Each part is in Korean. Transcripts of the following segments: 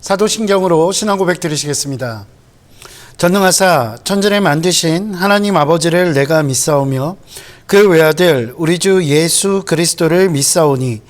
사도신경으로 신앙 고백 드리시겠습니다. 전능하사 천지를 만드신 하나님 아버지를 내가 믿사오며 그 외아들 우리 주 예수 그리스도를 믿사오니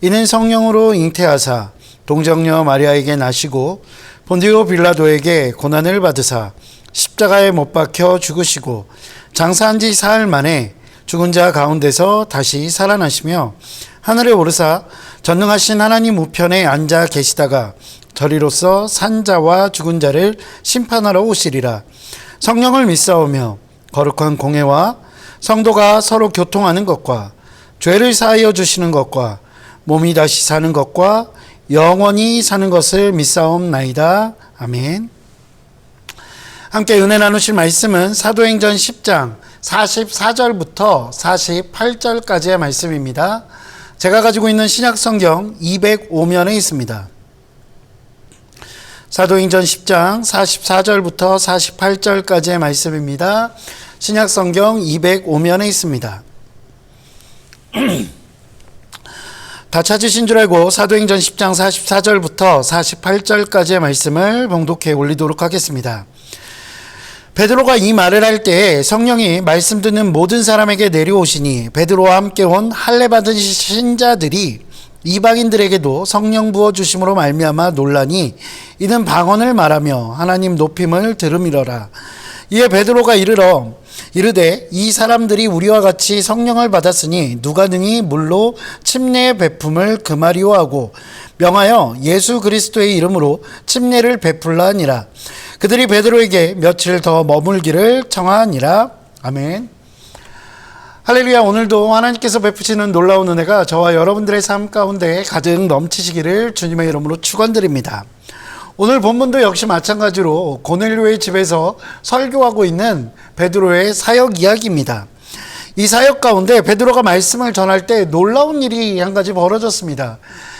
이는 성령으로 잉태하사 동정녀 마리아에게 나시고 본디오 빌라도에게 고난을 받으사 십자가에 못 박혀 죽으시고 장사한 지 사흘 만에 죽은 자 가운데서 다시 살아나시며 하늘에 오르사 전능하신 하나님 우편에 앉아 계시다가 저리로서 산 자와 죽은 자를 심판하러 오시리라. 성령을 믿사오며 거룩한 공회와 성도가 서로 교통하는 것과 죄를 사하여 주시는 것과 몸이 다시 사는 것과 영원히 사는 것을 믿사옵나이다. 아멘. 함께 은혜 나누실 말씀은 사도행전 10장 44절부터 48절까지의 말씀입니다. 제가 가지고 있는 신약성경 205면에 있습니다. 사도행전 10장 44절부터 48절까지의 말씀입니다. 신약성경 205면에 있습니다. 다 찾으신 줄 알고 사도행전 10장 44절부터 48절까지의 말씀을 봉독해 올리도록 하겠습니다. 베드로가 이 말을 할 때 성령이 말씀 듣는 모든 사람에게 내려오시니 베드로와 함께 온 할례 받은 신자들이 이방인들에게도 성령 부어주심으로 말미암아 놀라니 이는 방언을 말하며 하나님 높임을 들음이러라. 이에 베드로가 이르되 이 사람들이 우리와 같이 성령을 받았으니 누가 능히 물로 침례의 베품을 금하리오 하고 명하여 예수 그리스도의 이름으로 침례를 베풀라 하니라. 그들이 베드로에게 며칠 더 머물기를 청하니라. 아멘. 할렐루야. 오늘도 하나님께서 베푸시는 놀라운 은혜가 저와 여러분들의 삶 가운데 가득 넘치시기를 주님의 이름으로 축원드립니다. 오늘 본문도 역시 마찬가지로 고넬료의 집에서 설교하고 있는 베드로의 사역 이야기입니다. 이 사역 가운데 베드로가 말씀을 전할 때 놀라운 일이 한 가지 벌어졌습니다.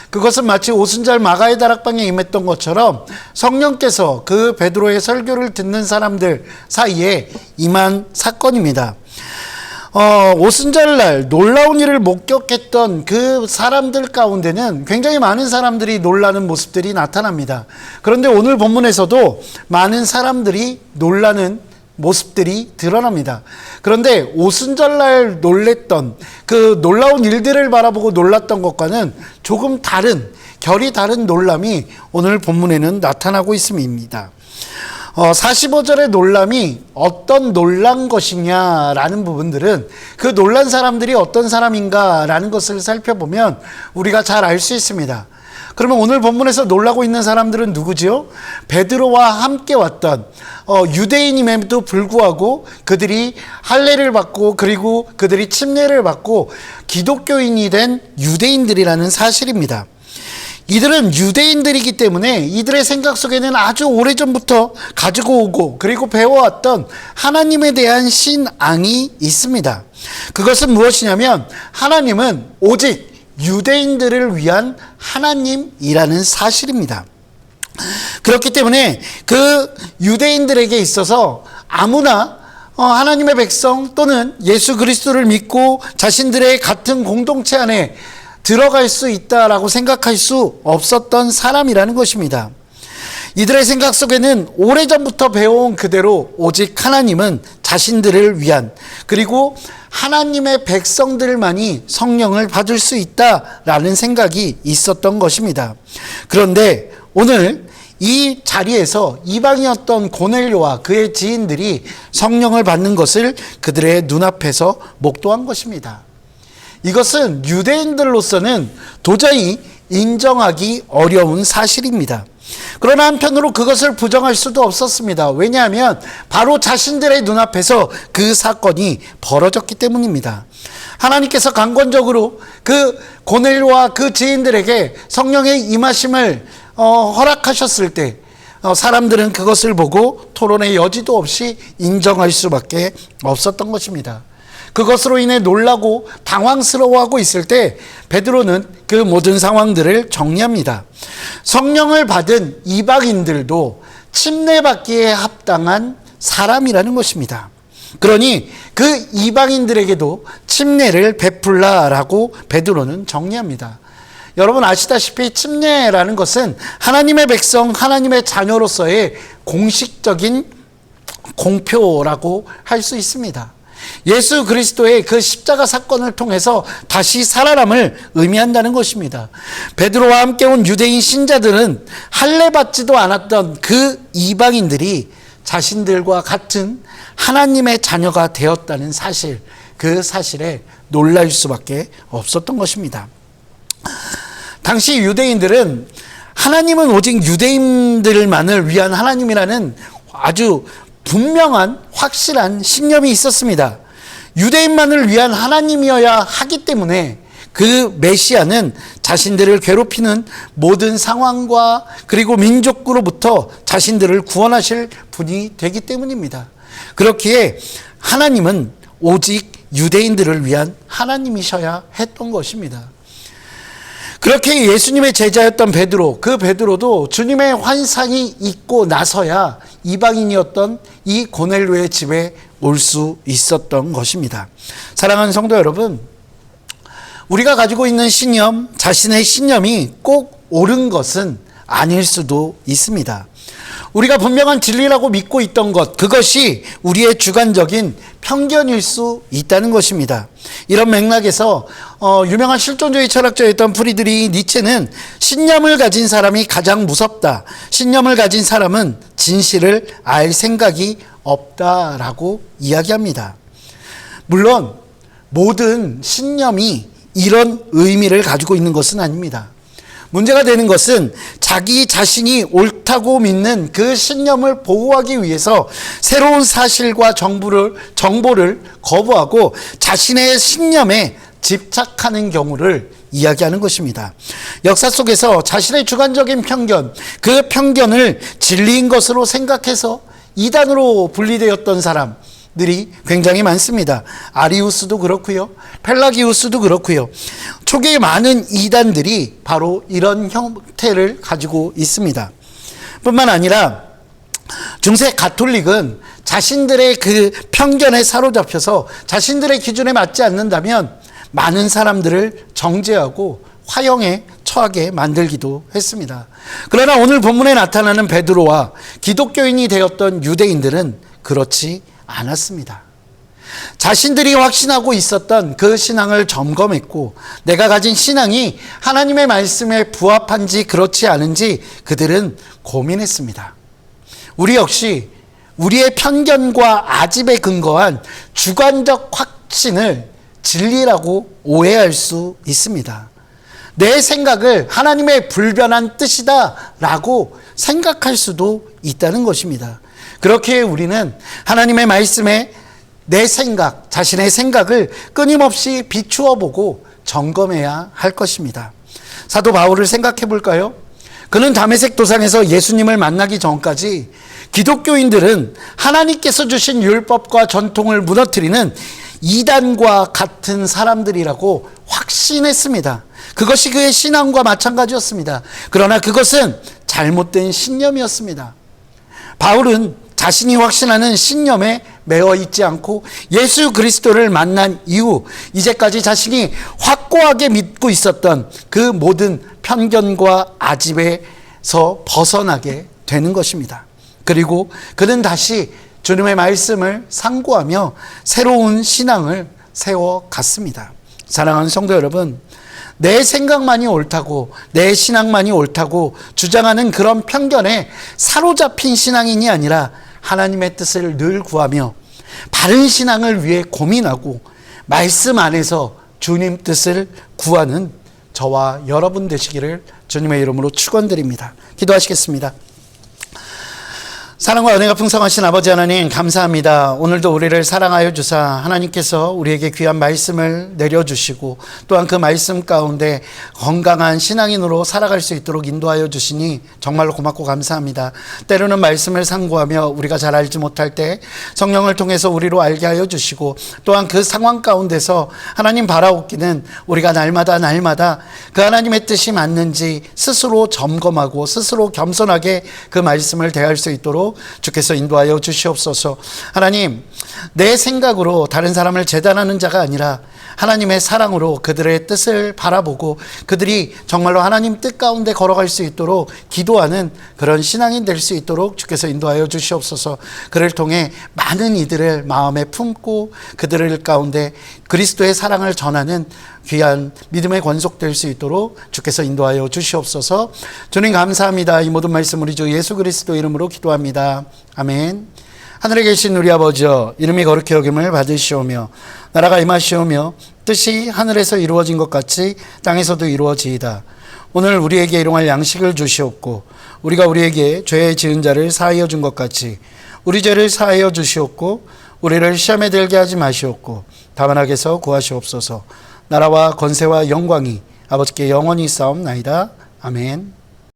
그것은 마치 오순절 마가의 다락방에 임했던 것처럼 성령께서 그 베드로의 설교를 듣는 사람들 사이에 임한 사건입니다. 오순절날 놀라운 일을 목격했던 그 사람들 가운데는 굉장히 많은 사람들이 놀라는 모습들이 나타납니다. 그런데 오늘 본문에서도 많은 사람들이 놀라는 모습들이 드러납니다. 그런데 오순절날 놀랬던 그 놀라운 일들을 바라보고 놀랐던 것과는 조금 다른, 결이 다른 놀람이 오늘 본문에는 나타나고 있습니다. 45절의 놀람이 어떤 놀란 것이냐라는 부분들은 그 놀란 사람들이 어떤 사람인가라는 것을 살펴보면 우리가 잘 알 수 있습니다. 그러면 오늘 본문에서 놀라고 있는 사람들은 누구지요? 베드로와 함께 왔던 유대인임에도 불구하고 그들이 할례를 받고 그리고 그들이 침례를 받고 기독교인이 된 유대인들이라는 사실입니다. 이들은 유대인들이기 때문에 이들의 생각 속에는 아주 오래전부터 가지고 오고 그리고 배워왔던 하나님에 대한 신앙이 있습니다. 그것은 무엇이냐면 하나님은 오직 유대인들을 위한 하나님이라는 사실입니다. 그렇기 때문에 그 유대인들에게 있어서 아무나 하나님의 백성 또는 예수 그리스도를 믿고 자신들의 같은 공동체 안에 들어갈 수 있다라고 생각할 수 없었던 사람이라는 것입니다. 이들의 생각 속에는 오래전부터 배워온 그대로 오직 하나님은 자신들을 위한 그리고 하나님의 백성들만이 성령을 받을 수 있다라는 생각이 있었던 것입니다. 그런데 오늘 이 자리에서 이방이었던 고넬료와 그의 지인들이 성령을 받는 것을 그들의 눈앞에서 목도한 것입니다. 이것은 유대인들로서는 도저히 인정하기 어려운 사실입니다. 그러나 한편으로 그것을 부정할 수도 없었습니다. 왜냐하면 바로 자신들의 눈앞에서 그 사건이 벌어졌기 때문입니다. 하나님께서 강권적으로 그 고넬료와 그 지인들에게 성령의 임하심을 허락하셨을 때 사람들은 그것을 보고 토론의 여지도 없이 인정할 수밖에 없었던 것입니다. 그것으로 인해 놀라고 당황스러워하고 있을 때 베드로는 그 모든 상황들을 정리합니다. 성령을 받은 이방인들도 침례받기에 합당한 사람이라는 것입니다. 그러니 그 이방인들에게도 침례를 베풀라라고 베드로는 정리합니다. 여러분 아시다시피 침례라는 것은 하나님의 백성, 하나님의 자녀로서의 공식적인 공표라고 할 수 있습니다. 예수 그리스도의 그 십자가 사건을 통해서 다시 살아남을 의미한다는 것입니다. 베드로와 함께 온 유대인 신자들은 할례받지도 않았던 그 이방인들이 자신들과 같은 하나님의 자녀가 되었다는 사실, 그 사실에 놀랄 수밖에 없었던 것입니다. 당시 유대인들은 하나님은 오직 유대인들만을 위한 하나님이라는 아주 분명한 확실한 신념이 있었습니다. 유대인만을 위한 하나님이어야 하기 때문에 그 메시아는 자신들을 괴롭히는 모든 상황과 그리고 민족으로부터 자신들을 구원하실 분이 되기 때문입니다. 그렇기에 하나님은 오직 유대인들을 위한 하나님이셔야 했던 것입니다. 그렇게 예수님의 제자였던 베드로, 그 베드로도 주님의 환상이 있고 나서야 이방인이었던 이 고넬료의 집에 올 수 있었던 것입니다. 사랑하는 성도 여러분, 우리가 가지고 있는 신념, 자신의 신념이 꼭 옳은 것은 아닐 수도 있습니다. 우리가 분명한 진리라고 믿고 있던 것, 그것이 우리의 주관적인 편견일 수 있다는 것입니다. 이런 맥락에서 유명한 실존주의 철학자였던 프리드리히 니체는 신념을 가진 사람이 가장 무섭다. 신념을 가진 사람은 진실을 알 생각이 없다라고 이야기합니다. 물론 모든 신념이 이런 의미를 가지고 있는 것은 아닙니다. 문제가 되는 것은 자기 자신이 옳다고 믿는 그 신념을 보호하기 위해서 새로운 사실과 정보를 거부하고 자신의 신념에 집착하는 경우를 이야기하는 것입니다. 역사 속에서 자신의 주관적인 편견, 그 편견을 진리인 것으로 생각해서 이단으로 분리되었던 사람들이 굉장히 많습니다. 아리우스도 그렇고요. 펠라기우스도 그렇고요. 초기에 많은 이단들이 바로 이런 형태를 가지고 있습니다. 뿐만 아니라 중세 가톨릭은 자신들의 그 편견에 사로잡혀서 자신들의 기준에 맞지 않는다면 많은 사람들을 정죄하고 화형에 처하게 만들기도 했습니다. 그러나 오늘 본문에 나타나는 베드로와 기독교인이 되었던 유대인들은 그렇지 않았습니다. 자신들이 확신하고 있었던 그 신앙을 점검했고 내가 가진 신앙이 하나님의 말씀에 부합한지 그렇지 않은지 그들은 고민했습니다. 우리 역시 우리의 편견과 아집에 근거한 주관적 확신을 진리라고 오해할 수 있습니다. 내 생각을 하나님의 불변한 뜻이다라고 생각할 수도 있다는 것입니다. 그렇게 우리는 하나님의 말씀에 내 생각, 자신의 생각을 끊임없이 비추어 보고 점검해야 할 것입니다. 사도 바울을 생각해 볼까요? 그는 다메섹 도상에서 예수님을 만나기 전까지 기독교인들은 하나님께서 주신 율법과 전통을 무너뜨리는 이단과 같은 사람들이라고 확신했습니다. 그것이 그의 신앙과 마찬가지였습니다. 그러나 그것은 잘못된 신념이었습니다. 바울은 자신이 확신하는 신념에 매어 있지 않고 예수 그리스도를 만난 이후 이제까지 자신이 확고하게 믿고 있었던 그 모든 편견과 아집에서 벗어나게 되는 것입니다. 그리고 그는 다시 주님의 말씀을 상고하며 새로운 신앙을 세워갔습니다. 사랑하는 성도 여러분, 내 생각만이 옳다고 내 신앙만이 옳다고 주장하는 그런 편견에 사로잡힌 신앙인이 아니라 하나님의 뜻을 늘 구하며 바른 신앙을 위해 고민하고 말씀 안에서 주님 뜻을 구하는 저와 여러분 되시기를 주님의 이름으로 축원드립니다. 기도하시겠습니다. 사랑과 은혜가 풍성하신 아버지 하나님 감사합니다. 오늘도 우리를 사랑하여 주사 하나님께서 우리에게 귀한 말씀을 내려주시고 또한 그 말씀 가운데 건강한 신앙인으로 살아갈 수 있도록 인도하여 주시니 정말로 고맙고 감사합니다. 때로는 말씀을 상고하며 우리가 잘 알지 못할 때 성령을 통해서 우리로 알게 하여 주시고 또한 그 상황 가운데서 하나님 바라옵기는 우리가 날마다 그 하나님의 뜻이 맞는지 스스로 점검하고 스스로 겸손하게 그 말씀을 대할 수 있도록 있도록 주께서 인도하여 주시옵소서. 하나님, 내 생각으로 다른 사람을 재단하는 자가 아니라 하나님의 사랑으로 그들의 뜻을 바라보고 그들이 정말로 하나님 뜻 가운데 걸어갈 수 있도록 기도하는 그런 신앙인 될 수 있도록 주께서 인도하여 주시옵소서. 그를 통해 많은 이들을 마음에 품고 그들을 가운데 그리스도의 사랑을 전하는 귀한 믿음의 권속될 수 있도록 주께서 인도하여 주시옵소서. 주님 감사합니다. 이 모든 말씀 우리 주 예수 그리스도 이름으로 기도합니다. 아멘. 하늘에 계신 우리 아버지여, 이름이 거룩히 여김을 받으시오며 나라가 임하시오며 뜻이 하늘에서 이루어진 것 같이 땅에서도 이루어지이다. 오늘 우리에게 일용할 양식을 주시옵고 우리가 우리에게 죄 지은 자를 사하여 준 것 같이 우리 죄를 사하여 주시옵고 우리를 시험에 들게 하지 마시옵고 다만 악에서 구하시옵소서. 나라와 권세와 영광이 아버지께 영원히 있사옵나이다. 아멘.